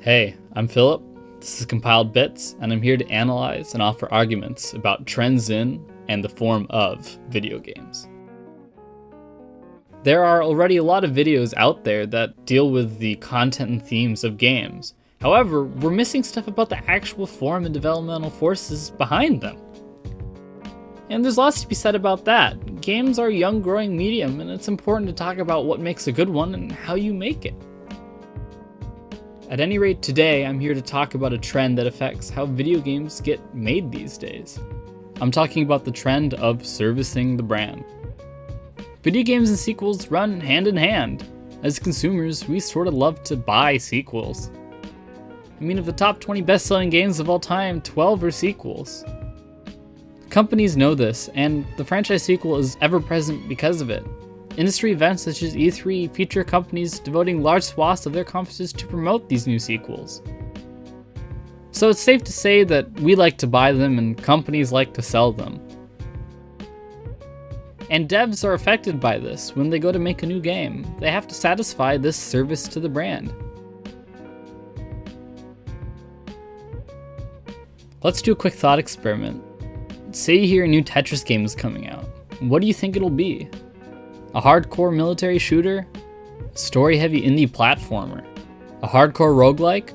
Hey, I'm Philip, this is Compiled Bits, and I'm here to analyze and offer arguments about trends in and the form of video games. There are already a lot of videos out there that deal with the content and themes of games. However, we're missing stuff about the actual form and developmental forces behind them. And there's lots to be said about that. Games are a young growing medium, and it's important to talk about what makes a good one and how you make it. At any rate, today I'm here to talk about a trend that affects how video games get made these days. I'm talking about the trend of servicing the brand. Video games and sequels run hand in hand. As consumers, we sort of love to buy sequels. I mean, of the top 20 best-selling games of all time, 12 are sequels. Companies know this, and the franchise sequel is ever present because of it. Industry events such as E3 feature companies devoting large swaths of their conferences to promote these new sequels. So it's safe to say that we like to buy them and companies like to sell them. And devs are affected by this when they go to make a new game. They have to satisfy this service to the brand. Let's do a quick thought experiment. Say you hear a new Tetris game is coming out. What do you think it'll be? A hardcore military shooter? A story-heavy indie platformer? A hardcore roguelike?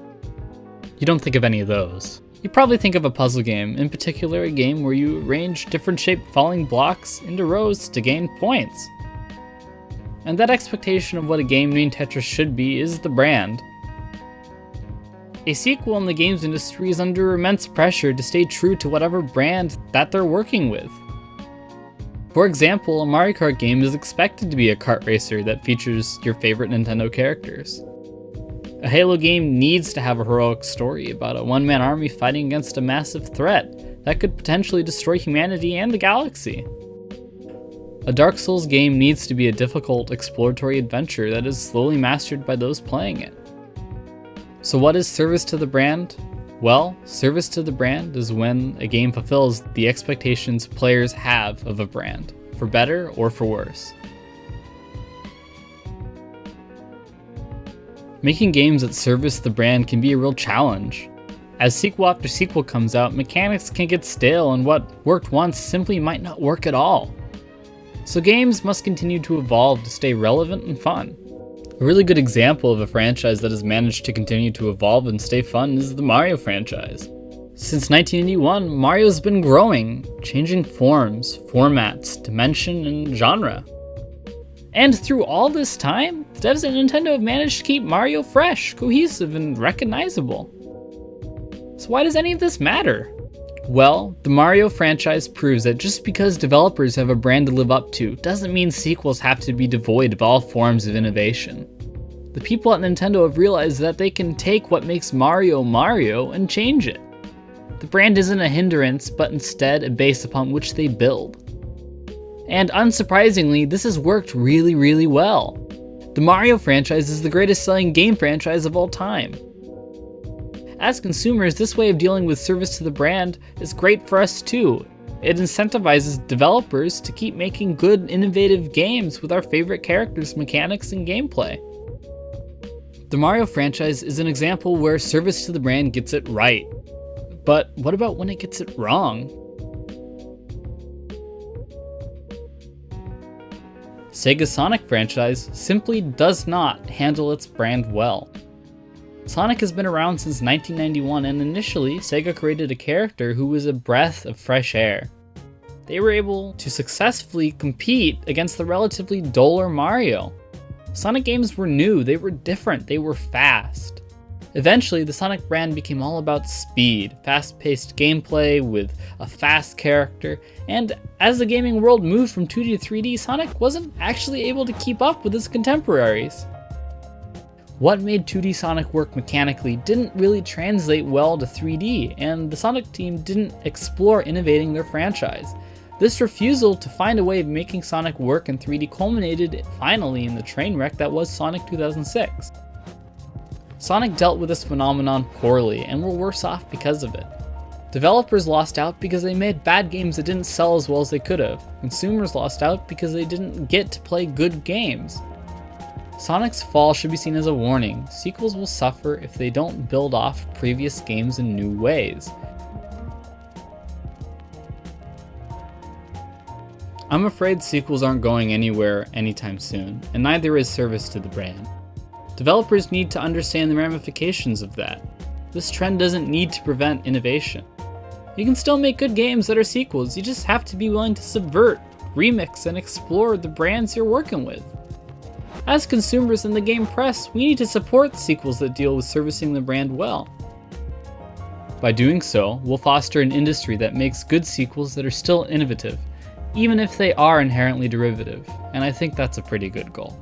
You don't think of any of those. You probably think of a puzzle game, in particular a game where you arrange different shaped falling blocks into rows to gain points. And that expectation of what a game named Tetris should be is the brand. A sequel in the games industry is under immense pressure to stay true to whatever brand that they're working with. For example, a Mario Kart game is expected to be a kart racer that features your favorite Nintendo characters. A Halo game needs to have a heroic story about a one-man army fighting against a massive threat that could potentially destroy humanity and the galaxy. A Dark Souls game needs to be a difficult exploratory adventure that is slowly mastered by those playing it. So what is service to the brand? Well, service to the brand is when a game fulfills the expectations players have of a brand, for better or for worse. Making games that service the brand can be a real challenge. As sequel after sequel comes out, mechanics can get stale and what worked once simply might not work at all. So games must continue to evolve to stay relevant and fun. A really good example of a franchise that has managed to continue to evolve and stay fun is the Mario franchise. Since 1981, Mario's been growing, changing forms, formats, dimension, and genre. And through all this time, the devs at Nintendo have managed to keep Mario fresh, cohesive, and recognizable. So why does any of this matter? Well, the Mario franchise proves that just because developers have a brand to live up to doesn't mean sequels have to be devoid of all forms of innovation. The people at Nintendo have realized that they can take what makes Mario Mario and change it. The brand isn't a hindrance, but instead a base upon which they build. And unsurprisingly, this has worked really, really well. The Mario franchise is the greatest selling game franchise of all time. As consumers, this way of dealing with service to the brand is great for us too. It incentivizes developers to keep making good, innovative games with our favorite characters, mechanics, and gameplay. The Mario franchise is an example where service to the brand gets it right. But what about when it gets it wrong? Sega's Sonic franchise simply does not handle its brand well. Sonic has been around since 1991, and initially, Sega created a character who was a breath of fresh air. They were able to successfully compete against the relatively duller Mario. Sonic games were new, they were different, they were fast. Eventually, the Sonic brand became all about speed, fast-paced gameplay with a fast character, and as the gaming world moved from 2D to 3D, Sonic wasn't actually able to keep up with his contemporaries. What made 2D Sonic work mechanically didn't really translate well to 3D, and the Sonic team didn't explore innovating their franchise. This refusal to find a way of making Sonic work in 3D culminated finally in the train wreck that was Sonic 2006. Sonic dealt with this phenomenon poorly, and were worse off because of it. Developers lost out because they made bad games that didn't sell as well as they could have. Consumers lost out because they didn't get to play good games. Sonic's fall should be seen as a warning. Sequels will suffer if they don't build off previous games in new ways. I'm afraid sequels aren't going anywhere anytime soon, and neither is service to the brand. Developers need to understand the ramifications of that. This trend doesn't need to prevent innovation. You can still make good games that are sequels, you just have to be willing to subvert, remix, and explore the brands you're working with. As consumers in the game press, we need to support sequels that deal with servicing the brand well. By doing so, we'll foster an industry that makes good sequels that are still innovative, even if they are inherently derivative, and I think that's a pretty good goal.